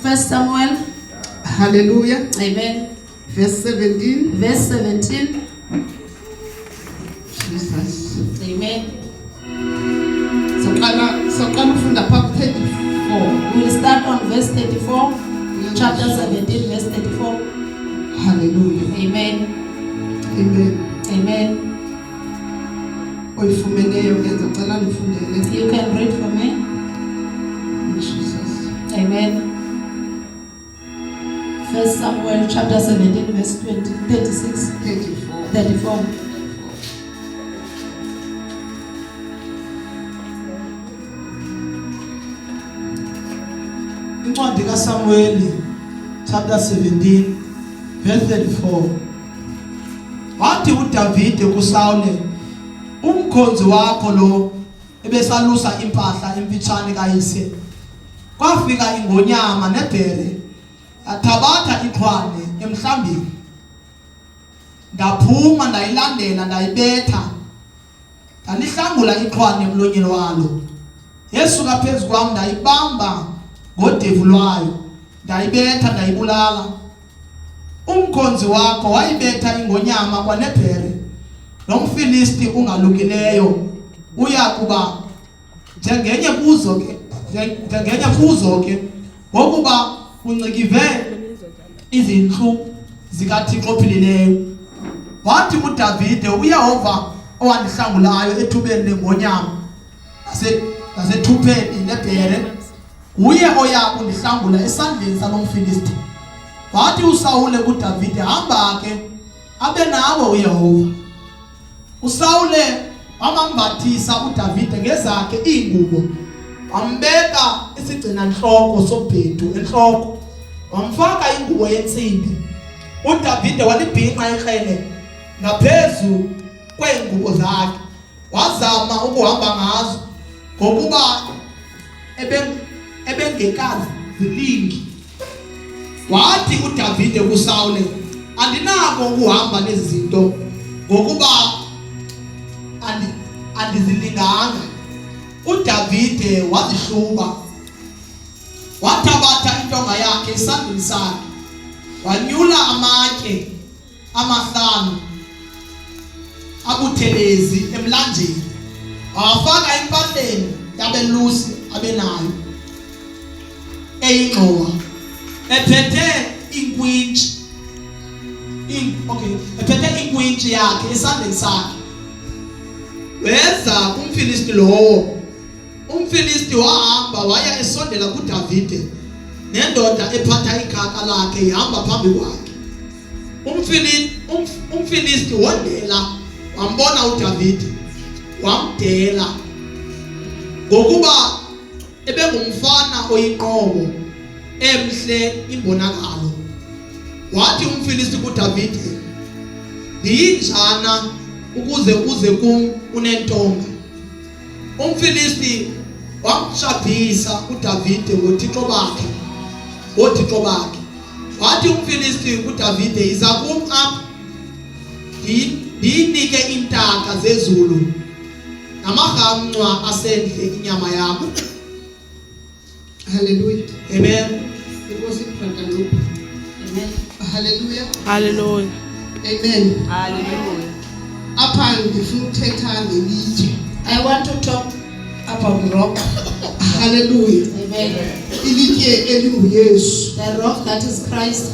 First Samuel. Hallelujah. Amen. Verse 17. Verse 17. Jesus. Amen. So from the part 34. We'll start on verse 34. Chapter 17, verse 34. Hallelujah. Amen. Amen. Amen. You can read for me. Jesus. Amen. First Samuel chapter 17, verse 34. Incwadi kaSamuel chapter 17 verse 34. Wathi uDavide kuSawule, umkhonzi wakho lo ebesalusa impahla emfitshane kayise, kwafika ingonyama nebhere yathabatha iqhwane emhlambini. Ndaphuma ndayilandela ndayibetha, ndalihlangula iqhwane emlonyeni walo. Yesuka phezu kwam ndayibamba ngodevu lwayo, ndayibetha ndayibulala. Umkhonzi wakho wayibetha ingonyama kwanebhere. Lo mfilisti ungalukileyo uyakuba njengenye kuzo ke ngokuba uncikive izintlu zikaThixo ophilileyo. Wathi uDavide, uYehova owandihlangulayo ethubeni lengonyama nasethupheni lebhere, uye oya kundihlangula esandleni salo mfilisti. Wathi uSawule kuDavide, hamba ke abe nawe uYehova. uSawule wamambathisa uDavide ngezakhe iingubo, wambeka isigcina nhloko sobhedu enhloko, wamfaka ingubo yentsimbi. uDavide walibhinqa ikrele ngaphezu kweengubo zakhe, wazama ukuhamba ngazo ngokuba ebengekazi zilingi. Wathi uDavide kuSawule, andinako ukuhamba lezi zinto ngokuba andizilinganga. uDavide wazihluba, wathabatha intonga yakhe esandleni sakhe, wanyula amatye amahlanu abuthelezi emlanjeni, wafaka empahleni yabelusi abenayo eyingxowa, ephethe inkwintshi yakhe esandleni sakhe. Weza umfilisti lowo. Umfilisti wahamba waya esondela kuDavide, nendoda ephatha ikhaka lakhe ihamba phambi kwakhe. Umfilisti wondela, wambona uDavide, wamdela ngokuba ebengumfana oyinqobo, emhle imbonakalo. Wathi umfilisti kuDavide, ndiyinjana ukuze uze kum unentonga. Umfilisti wamshabhisa uDavide ngothixo bakhe. Wathi umfilisti kuDavide, iza kum apha ndiyinike iintaka zezulu namarhamncwa asendle inyama yakho. Hallelujah. Amen. Amen. Hallelujah. Hallelujah. Amen. Hallelujah. Apha ngifuna uthetha ngelitye. I want to talk about rock. Hallelujah. Amen. Ilitye elinguYesu. The rock that is Christ.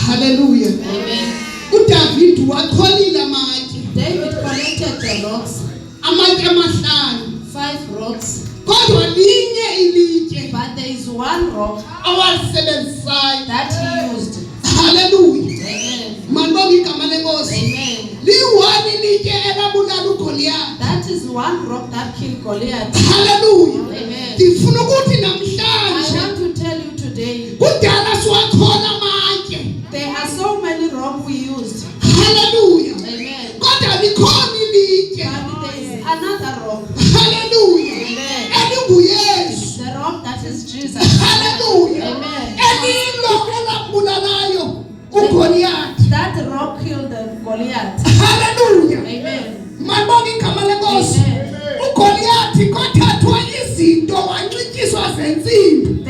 Hallelujah. Amen. uDavide watholile amatye. David collected the rocks, Amatye amahlanu. 5 rocks, Kodwa linye ilitye but there is one rock awalisebenzisayo. that he used. Hallelujah. Amen. Mandonga igama lenkosi. Amen. Liwani ilitye elabulala uGoliath. That is one rock that killed Goliath. Hallelujah. Amen. Ndifuna ukuthi I namhlanje want to tell you today, kudala siwathola amatye. there are so many rocks we used. Hallelujah. Amen. Kodwa likhona ilitye. But there is another rock. Hallelujah. Amen. ElinguYesu. The rock that is Jesus. Hallelujah. Amen. Elilo elabulalayo uGoliath. That rock killed the Goliath. Hallelujah. Amen. Mandonga igama lenkosi. Amen. uGoliath kothathwa izinto wanxityiswa zensimbi.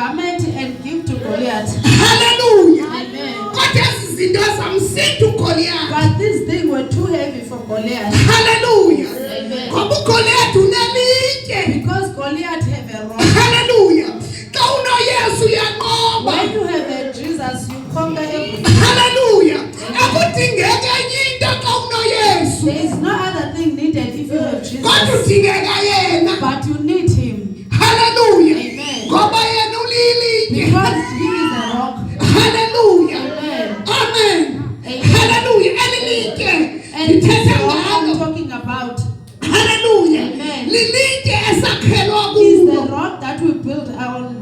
garment and give to Goliath. Hallelujah. Amen. Kodwa izinto zamsinda uGoliath. But these things were too heavy for Goliath. Hallelujah. Amen. Ngoba uGoliath unelitye. Because Goliath have a rock. Hallelujah. Xa unoYesu uyanqoba. When you have a Jesus, you conquer everything. Hallelujah. Akudingeka enye into xa unoYesu. There is no other thing needed if you have Kodwa Jesus. udingeka yena. But you need him. Hallelujah. Amen. Ngoba yena ulilitye. Because he is a rock. Hallelujah. Amen. Amen. Amen. Hallelujah. Elilitye. And this Lithetha rock I'm ngalo. talking about Hallelujah. Amen. Lilitye esakhelwa is the kulo. rock that we build our.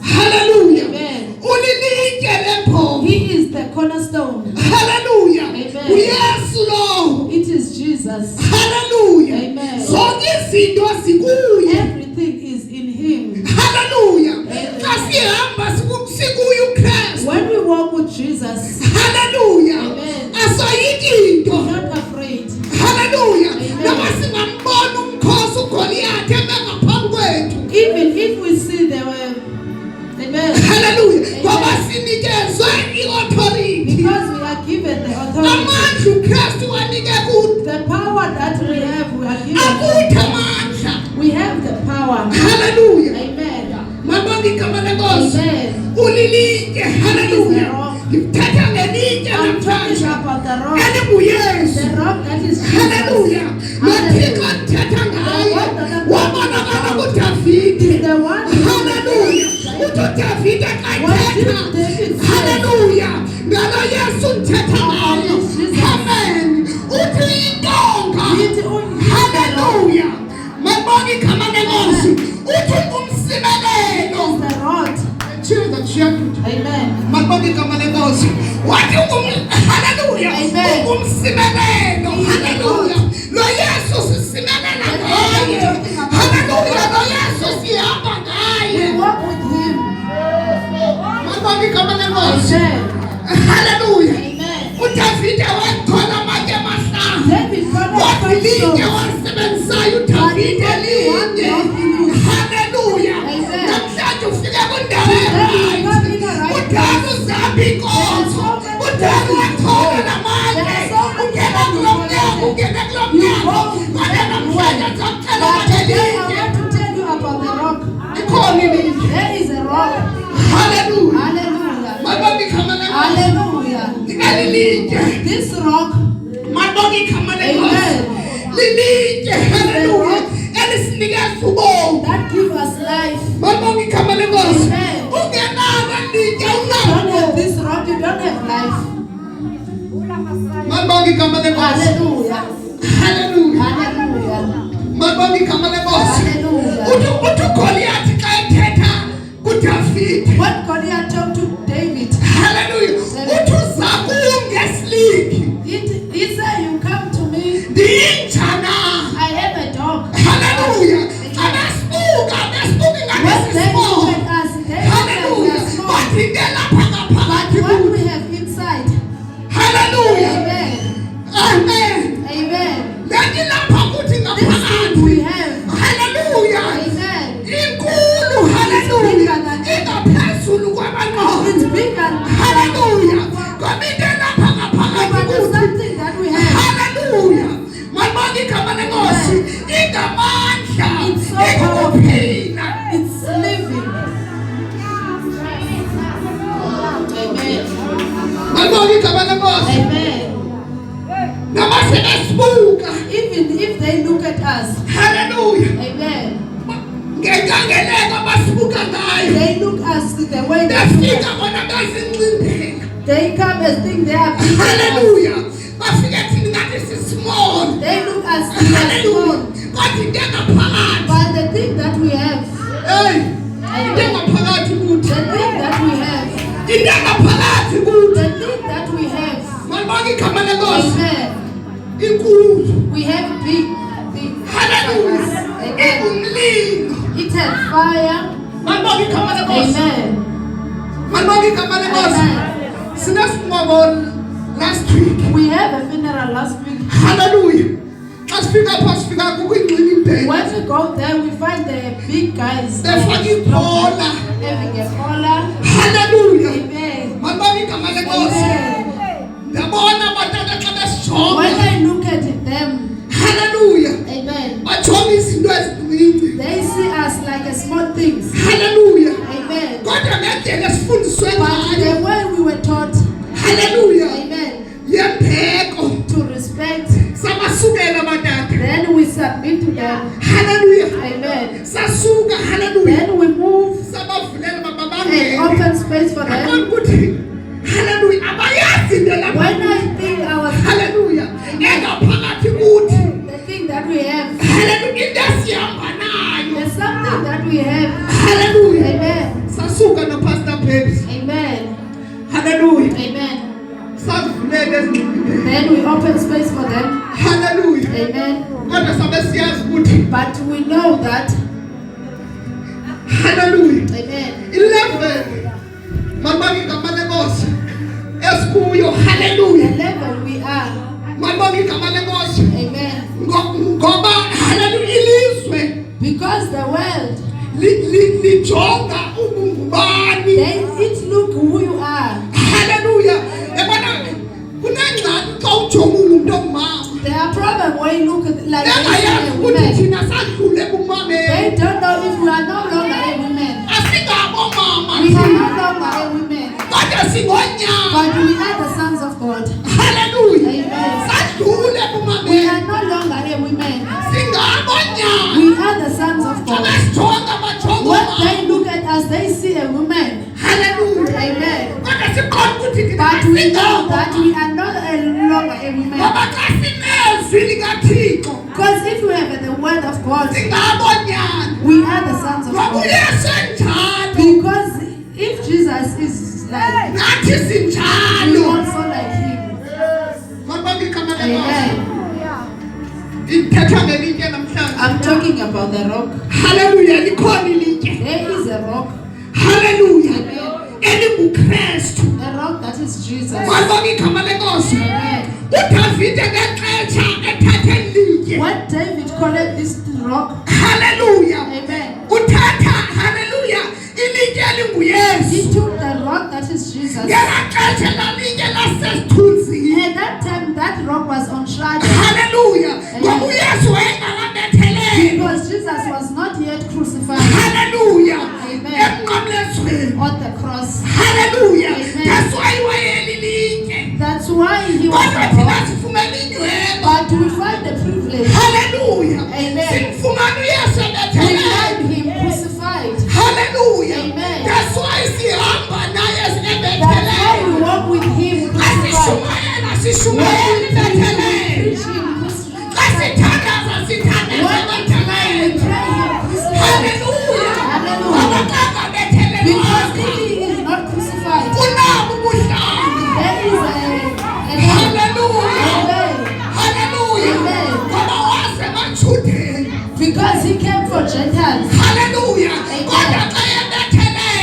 Hallelujah. Amen. Ulilitye lephondo. He is the cornerstone. Hallelujah. Amen. uYesu lo. It is Jesus. Hallelujah. Amen. Zonke izinto zikuye. Everything is in him. Hallelujah. Amen. Xa sihamba sikuye uKristu. When we walk with Jesus, Hallelujah. Amen. Asoyiki into. we're not afraid. Hallelujah. Amen. Noma singambona umkhosi uGoliath emengaphambi kwethu. Even if we see the Amen. Hallelujah. Amen. Ngoba sinikezwe i-authority. Because we are given the authority. Amandla uKristu wanike kuthi. The power that we have, we are Akuthi given. amandla. We have the power. Hallelujah. Amen. Mabonga igama lenkosi. Amen. Ulilitye. Hallelujah. Ngithetha ngelitye I'm talking namhlanje. about the rock. ElinguYesu. The rock that is Jesus. Hallelujah. Nothing athetha ngaye. Wabonakala kuDavide. The one Hallelujah. Uthi uDavide kathetha. Hallelujah. Ngalo Yesu uthetha ngayo. Amen. Uthi intonga. Hallelujah. Mabonga igama lenkosi. Uthi umsimelelo. the rod. Jesus shepherd. Amen. Mabonga igama lenkosi. Wathi hallelujah. Amen. Umsimelelo. Hallelujah. Lo Yesu sisimelela ngaye. Hallelujah. Lo Yesu sihamba We ngaye. walk with him. Mabonga igama lenkosi. Amen. Hallelujah. Amen. uDavide wathola amanye amahlanu. David got a Wafilinye fight. walisebenzisayo uDavide linye. Hallelujah. Amen. Namhlanje ufike kundawo right. Udala uzapha inkonzo. Udala wathola namanje. Ungena kulo mnyango, ungena kulo mnyango. Kodwa namhlanje ngizacela But today I ukuthi want to tell you about the rock. ikhona ilitye. There is a rock. Hallelujah. Hallelujah. Mabonga igama lenkosi. Hallelujah. Lilitye. This rock, Mabonga igama lenkosi. Amen. Lilitye. Hallelujah. Elisinikeza ubomi. that gives us life. Mabonga igama lenkosi. Amen. Ungenalo litye You don't have unalo. this rock, you don't have life. Mabonga igama lenkosi. Hallelujah. Hallelujah. Hallelujah. Mabonga igama lenkosi. Hallelujah. Uthi uGoliath xa ethetha kuDavide. When Goliath talked to David, Hallelujah. Uthi uza kum ngesiliki. he said, you come to me, Ndiyinja na. I have a dog. Hallelujah. Abasibuka When ngalesi they simo. look at us, they look Hallelujah. at us small. Bathi into lapha ngaphakathi But what kuthi. we have inside, Hallelujah. amen, Amen. amen. Leti lapha kuthi This thing ngaphakathi. we have, Hallelujah. amen. Inkulu. Hallelujah. Ingaphezulu kwabanqondo. It's bigger. Hallelujah. Ngoba into lapha ngaphakathi But there's kuthi. something that we have. Hallelujah. Mabonga igama lenkosi. Ingamandla. It's so powerful. Ikuphila. It's living. Amen. Mabonga igama lenkosi. Amen. Noma sebesibuka. Even if they look at us, Hallelujah. amen, Ngenkangeleko abasibuka ngayo. they look us the way they look Befika at us. bona bezincindeka. They come and think they are big. Hallelujah. Bafike thina ngathi si-small. They look as small. Hallelujah. Kodwa into engaphakathi. But the thing that we have, Hey. Into engaphakathi the kuthi. thing that we have, Into engaphakathi kuthi. the thing that we have, Mabonga igama lenkosi. amen, Inkulu. we have big. Hallelujah. Amen. Umlilo. It has fire. Mabonga igama lenkosi. Amen. Mabonga igama lenkosi. Amen. Sinesibongo last week. We have a funeral last week. Hallelujah. Xa sifika apha sifika kukho ingxini ibhedi. When we go there, we find the big guys. Befake ibhola. having a collar. Hallelujah. Amen. Mabami igama lenkosi. Amen. Ndabona abatata xa besijonga. When I look at them, Hallelujah. amen, Bajonga izinto ezincinci. they see us like a small things. Hallelujah. Amen. Kodwa ngendlela esifundiswe But ngayo. the way we were taught, Hallelujah. amen, Yembeko. to respect, Sabasukela abatata. then we submit to them. Hallelujah. Amen. Sasuka. Hallelujah. Then we move Sabavulela and bababangene. open space for them. Ukuthi hallelujah abayazi into lapha. When I think our Hallelujah. Engaphakathi kuthi. the thing that we have, Hallelujah. Into esihamba nayo. there's something that we have. Hallelujah. Amen. Sasuka no Pastor Babes. Amen. Hallelujah. Amen. Savulela ezinto. Then we open space for them. Hallelujah. Amen. Kodwa sabe siyazi ukuthi But we know that. hallelujah. Amen. 11 mabami igama lenkosi esikuyo. The Hallelujah. level we are. Mabami igama lenkosi. Amen. Ngoba hallelujah ilizwe Because the world, lijonga ubungubani. it look who you are. Hallelujah. Ebona kunengxaki xa ujonga umuntu ongumama. There are problems when you look at like Engayazi a ukuthi woman. thina sadlule They ebumameni. don't know if we are no longer a woman. Asingabomama We are thina. no longer a woman. Kodwa singonyana. But we are the sons of God. Hallelujah. Amen. Sadlule We ebumameni. are no longer a woman. Singabonyana. We are the sons of God. Abasijonga bajonga When umama. they look at us, they see a woman. Hallelujah. Amen. Kodwa siqonda ukuthi thina But we know asingabo. that we are not a longer a woman. Ngoba xa sinezwi likaThixo Because if we have the word of God, singabonyana. we are the sons of Ngoba God. uYesu enjalo. Because if Jesus is like, Nathi we sinjalo. also like him. Mabami igama lenkosi. Amen. Ithetha ngelinye namhlanje. I'm talking about the rock. Hallelujah. Likhona ilitye. There is a rock. Hallelujah. Amen. ElinguKristu. A rock that is Jesus. Mabami igama lenkosi. Amen. uDavide ngexetsha ethathe ilitye. When David called this rock, Hallelujah. amen, Uthatha hallelujah ilitye elinguYesu. he took the rock that is Jesus. Ngelaa xesha lalitye lasesithunzini. At that time, that rock was on shadow. Hallelujah. Ngoba uYesu wayengakabethelelwa. Because Jesus was not yet crucified Hallelujah. Amen. Emnqamlezweni. on the cross. Hallelujah. Amen. That's why wayelilitye. That's why he was Kodwa the thina rock. sifumene inyweba. But we find the privilege. Hallelujah. Amen. Simfumana uYesu We ebethelelwa. find him crucified. Hallelujah. Amen. That's why sihamba naye That's why ebethelelwa. we walk with him crucified. Asishumayela When we ebethelelwa. preach him crucified. Xa sithandaza sithandaza When we pray, we ebethelelwa. pray him crucified. Hallelujah. Hallelujah. Ngoba xa ngabethelelwa Because if he is not crucified, kunabo ubuhlanga. there is a Hallelujah. Amen. Hallelujah. Amen. Ngoba waze eBajudeni. Because he came for Gentiles. Hallelujah. Amen. Kodwa xa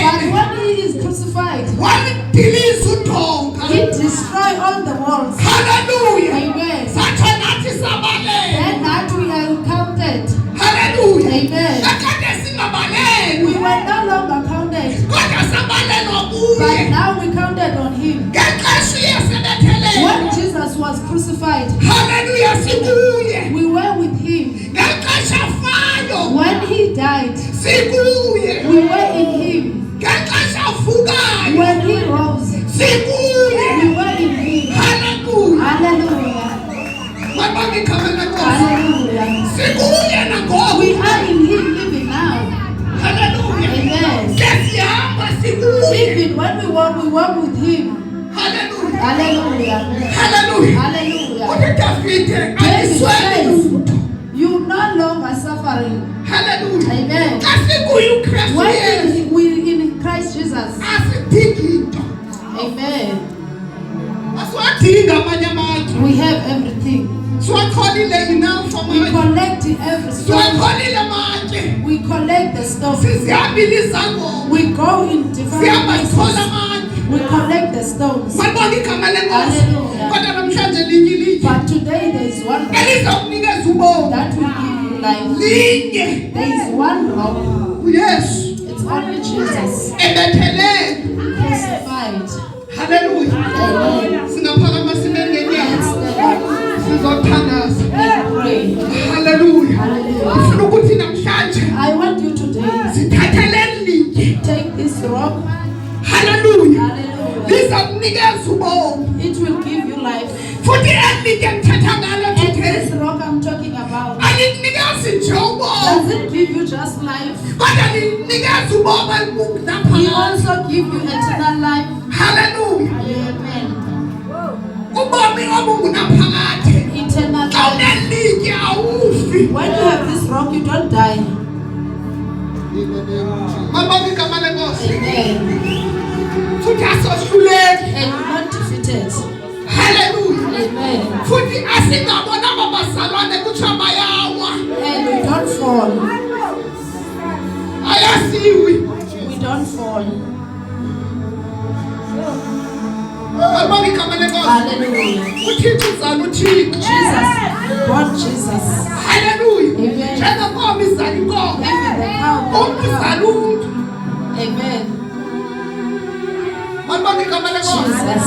But ebethelelwe when he is crucified, walidiliza udonga. he destroyed all the walls. Hallelujah. Amen. Satsho nathi sabalele. Then that we are counted. Hallelujah. Amen. Ekade We singabalelwa. were no longer counted. Kodwa sabalelwa But kuye. now we counted on him. Ngexesha uYesu When ebethelelwa. Jesus was crucified, Hallelujah. Sikuye. we were with him. Ngexesha afayo. When he died, Sikuye. we were in him. Ngexesha avukayo. When he rose, Sikuye. we were in him. Hallelujah. Hallelujah. Mabami igama lenkosi. Hallelujah. Sikuye nangoku. We are in him even now. Hallelujah. Amen. Sesihamba sikuye. Even when we walk with him. Hallelujah. Hallelujah. Hallelujah. Hallelujah. Uthi Davide David ayiswele says, lutho. you no longer suffering. Hallelujah. Amen. Xa sikuye uKristu Yesu When we in Christ Jesus. asidingi nto. Amen. Asiwadingi amanye amatye. We have everything. Siwakholile inamfa We amatye. collect every stone. Siwakholile amatye. We collect the stuff. Sizihambile izangoma. We go in different Sihamba sithola places. amatye. We collect the stones. Malibona igama lenkosi. Hallelujah. Kodwa namhlanje linye ilitye. But today there is one rock Elizokunikeza ubomi. that will give you life. Linye. There is one rock. uYesu. It's only Jesus ebethelele. crucified. Hallelujah. Amen. Singaphakama sinene Let's nyama. stand up Sizothandaza. and pray. Hallelujah. Hallelujah. Ufuna ukuthi namhlanje I want you today sithathelele linye. take this rock. Hallelujah. Hallelujah. Lizakunikeza ubomi. It will give you life. Futhi elinye ngithatha ngalo And today. this rock I'm talking about, Alikunikezi nje ubomi. does it give you just life? Kodwa linikeza ubomi alibuku He naphakade. also give you eternal life. Hallelujah. Amen. Ubomi obungunaphakade. Eternal life. Awunelinye awufi. When you have this rock, you don't die. Mabonke igama lenkosi. Amen. Futhi asohluleki. And you're not defeated. Hallelujah. Amen. Futhi asingabona abazalwane kuthiwa bayawa. And we don't fall. Ayasiwi. We don't fall. Mabonke igama lenkosi. Hallelujah. uThixo uzala uThixo. Jesus, God Jesus. Hallelujah. Amen. Njengenkomo izala inkomo. Even the cow. Umuntu uzala umuntu. Amen. Mabonke igama lenkosi. Jesus.